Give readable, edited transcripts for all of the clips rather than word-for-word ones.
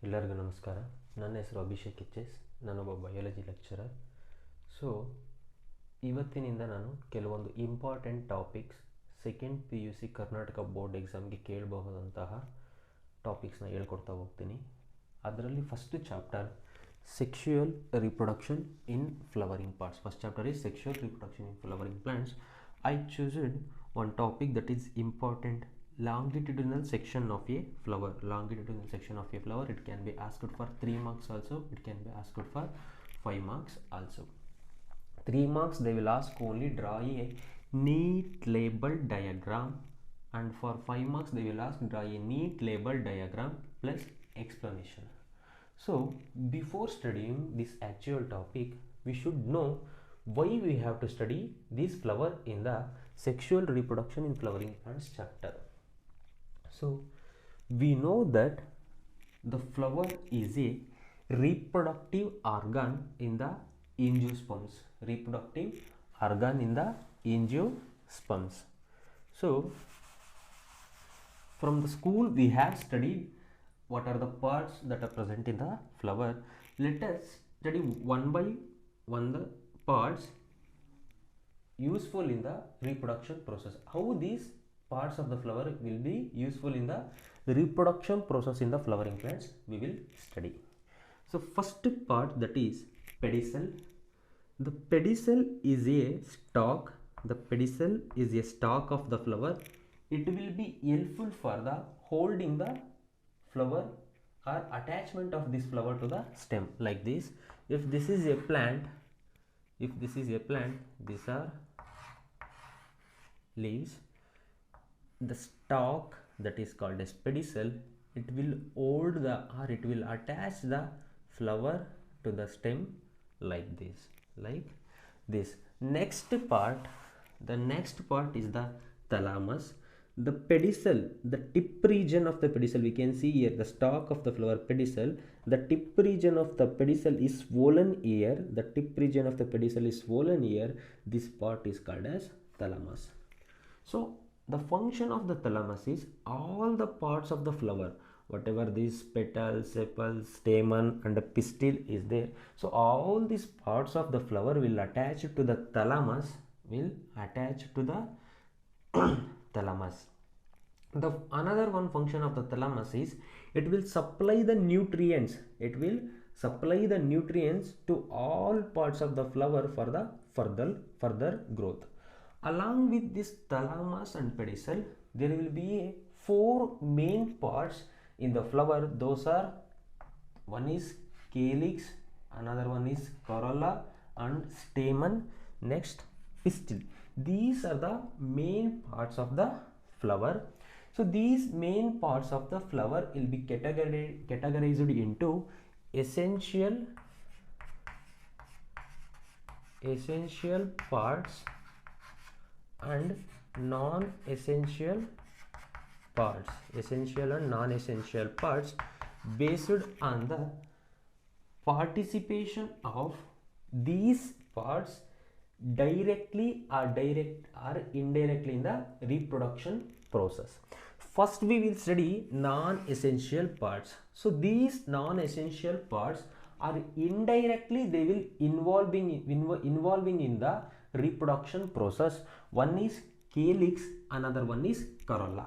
ಎಲ್ಲರಿಗೂ ನಮಸ್ಕಾರ. ನನ್ನ ಹೆಸರು ಅಭಿಷೇಕ್ ಎಚ್.ಎಸ್. ನಾನೊಬ್ಬ ಬಯಾಲಜಿ ಲೆಕ್ಚರರ್. ಸೊ ಇವತ್ತಿನಿಂದ ನಾನು ಕೆಲವೊಂದು important topics second PUC Karnataka board ಎಕ್ಸಾಮ್ಗೆ ಕೇಳಬಹುದಂತಹ ಟಾಪಿಕ್ಸ್ನ ಹೇಳ್ಕೊಡ್ತಾ ಹೋಗ್ತೀನಿ. ಅದರಲ್ಲಿ first chapter sexual reproduction in flowering parts. First chapter is sexual reproduction in flowering plants. I chosen one topic that is important, longitudinal section of a flower. Longitudinal section of a flower, it can be asked for 3 marks also, it can be asked for 5 marks also. 3 marks they will ask only draw a neat label diagram, and for 5 marks they will ask draw a neat label diagram plus explanation. So before studying this actual topic, we should know why we have to study this flower in the sexual reproduction in flowering plants chapter. So we know that the flower is a reproductive organ in the angiosperms. Reproductive organ in the angiosperms. So from the school we have studied what are the parts that are present in the flower. Let us study one by one the parts useful in the reproduction process. How these parts of the flower will be useful in the reproduction process in the flowering plants we will study. So first part, that is pedicel. The pedicel is a stalk. The pedicel is a stalk of the flower. It will be helpful for the holding the flower or attachment of this flower to the stem, like this. If this is a plant, these are leaves. The stalk that is called as pedicel, it will hold the, or it will attach the flower to the stem like this, Next part, the next part is the thalamus. The pedicel, the tip region of the pedicel, we can see here the stalk of the flower pedicel. The tip region of the pedicel is swollen here. The tip region of the pedicel is swollen here. This part is called as thalamus. So the function of the thalamus is all the parts of the flower, whatever these petals, sepals, stamen and the pistil is there. So all these parts of the flower will attach to the thalamus, thalamus. The another one function of the thalamus is it will supply the nutrients. It will supply the nutrients to all parts of the flower for the further growth. Along with this thalamus and pedicel, there will be 4 main parts in the flower. Those are, one is calyx, another one is corolla and stamen, next pistil. These are the main parts of the flower. So these main parts of the flower will be categorized into essential parts and non-essential parts. Essential and non-essential parts based on the participation of these parts directly or indirectly in the reproduction process. First we will study non-essential parts. So these non-essential parts are indirectly, they will involving in the reproduction process. One is calyx, another one is corolla.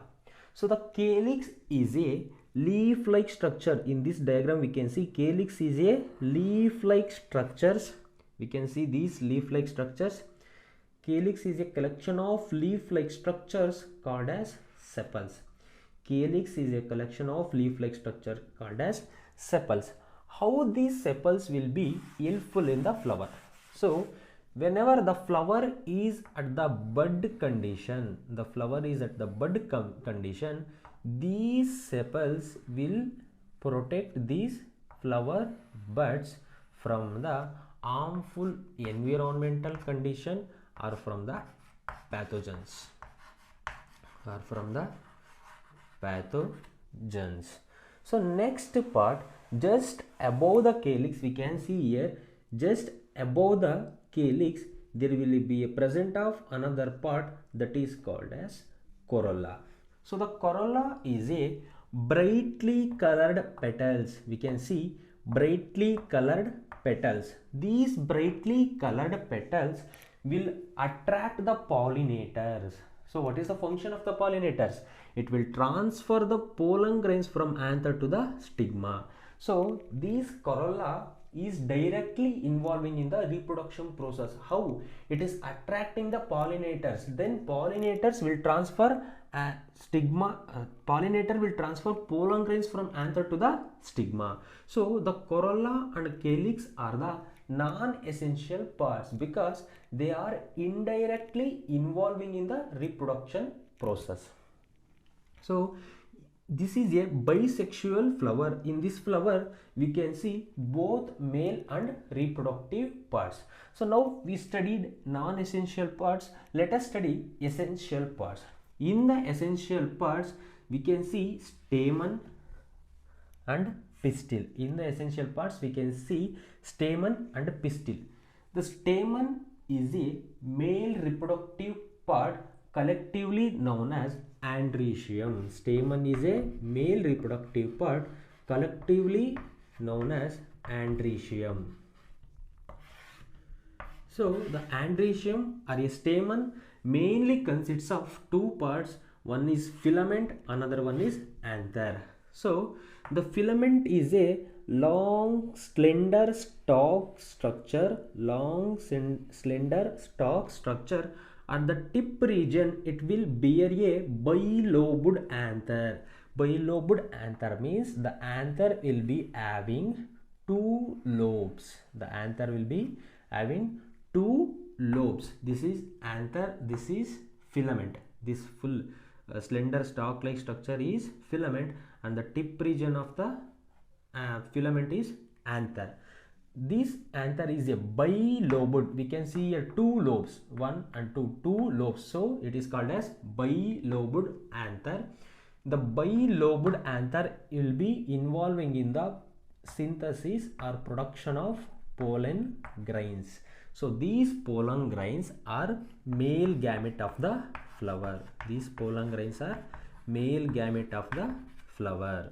So the calyx is a leaf-like structure. In this diagram we can see calyx is a leaf-like structures. We can see these leaf-like structures. Calyx is a collection of leaf-like structures called as sepals. Calyx is a collection of leaf-like structure called as sepals. How these sepals will be helpful in the flower? So whenever the flower is at the bud condition, these sepals will protect these flower buds from the harmful environmental condition or from the pathogens. So next part, just above the calyx, we can see here, just above the calyx there will be a present of another part that is called as corolla. So the corolla is a brightly colored petals. We can see brightly colored petals. These brightly colored petals will attract the pollinators. So what is the function of the pollinators? It will transfer the pollen grains from anther to the stigma. So this corolla is directly involving in the reproduction process. How? It is attracting the pollinators, then pollinators will transfer pollinator will transfer pollen grains from anther to the stigma. So the corolla and calyx are the non-essential parts because they are indirectly involving in the reproduction process. So this is a bisexual flower. In this flower we can see both male and reproductive parts. So now we studied non-essential parts. Let us study essential parts. In the essential parts we can see stamen and pistil. In the essential parts we can see stamen and pistil. The stamen is a male reproductive part collectively known as androecium. Stamen is a male reproductive part collectively known as androecium. So the androecium or a stamen mainly consists of two parts. One is filament, another one is anther. So the filament is a long slender stalk structure. At the tip region it will bear a bilobed anther. Bilobed anther means the anther will be having two lobes. The anther will be having two lobes. This is anther, this is filament. This full slender stalk like structure is filament and the tip region of the filament is anther. This anther is a bilobed. We can see here two lobes, one and two lobes. So it is called as bilobed anther. The bilobed anther will be involving in the synthesis or production of pollen grains. So these pollen grains are male gamete of the flower. These pollen grains are male gamete of the flower.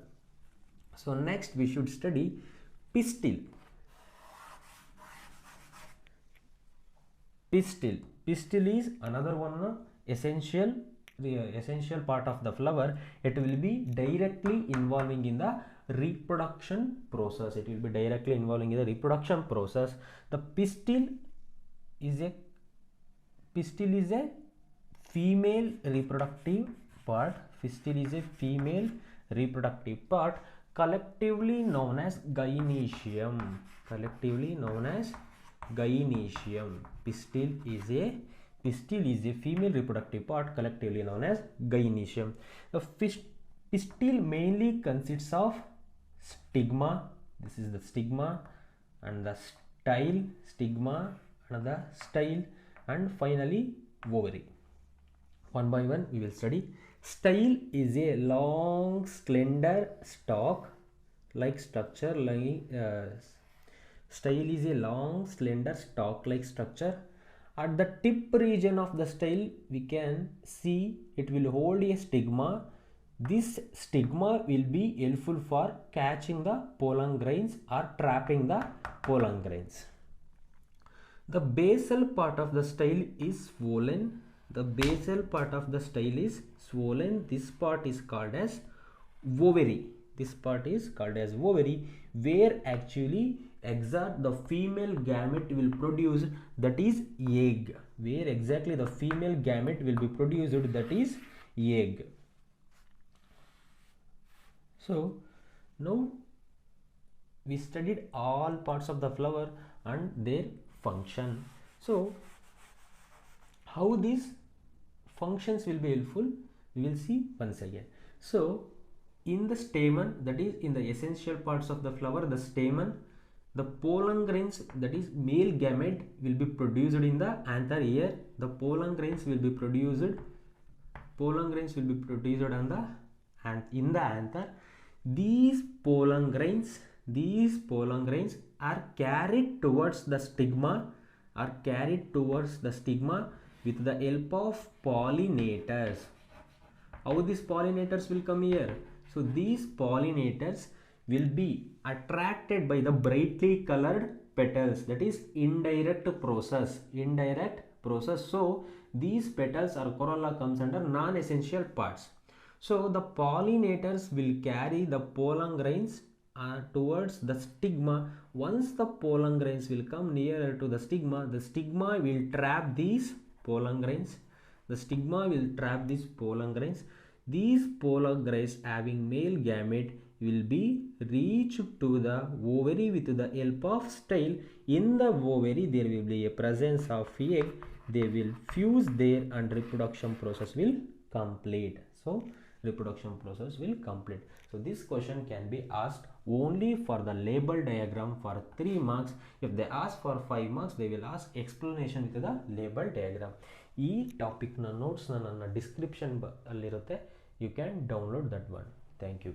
So next we should study pistil. Pistil is another one essential part of the flower. It will be directly involving in the reproduction process. It will be directly involving in the reproduction process. The pistil is a female reproductive part. Pistil is a female reproductive part collectively known as gynoecium. Pistil is a female reproductive part collectively known as gynoecium. The pistil mainly consists of stigma. This is the stigma and the style, stigma and the style, and finally ovary. One by one we will study. Style is a long slender stalk like structure. Style is a long slender stalk like structure. At the tip region of the style we can see it will hold a stigma. This stigma will be helpful for catching the pollen grains or trapping the pollen grains. The basal part of the style is swollen. This part is called as ovary. Where actually exact the female gamete will produce, that is egg. Where exactly the female gamete will be produced, that is egg. So now we studied all parts of the flower and their function. So how these functions will be helpful, we will see once again. So in the stamen, that is in the essential parts of the flower, the stamen, the pollen grains, that is male gamete, will be produced in the anther. Here the pollen grains will be produced on the in the anther. These pollen grains are carried towards the stigma with the help of pollinators. How these pollinators will come here? So these pollinators will be attracted by the brightly colored petals. That is indirect process. So these petals or corolla comes under non-essential parts. So the pollinators will carry the pollen grains towards the stigma. Once the pollen grains will come nearer to the stigma will trap these pollen grains. The stigma will trap these pollen grains. These pollen grains having male gamete will be reached to the ovary with the help of style. In the ovary there will be a presence of egg. They will fuse there and reproduction process will complete. So reproduction process will complete. So this question can be asked only for the label diagram for 3 marks. If they ask for 5 marks, they will ask explanation with the label diagram. ಈ ಟಾಪಿಕ್ನ ನೋಟ್ಸ್ನ ನನ್ನ description ಅಲ್ಲಿರುತ್ತೆ. You can download that one. Thank you.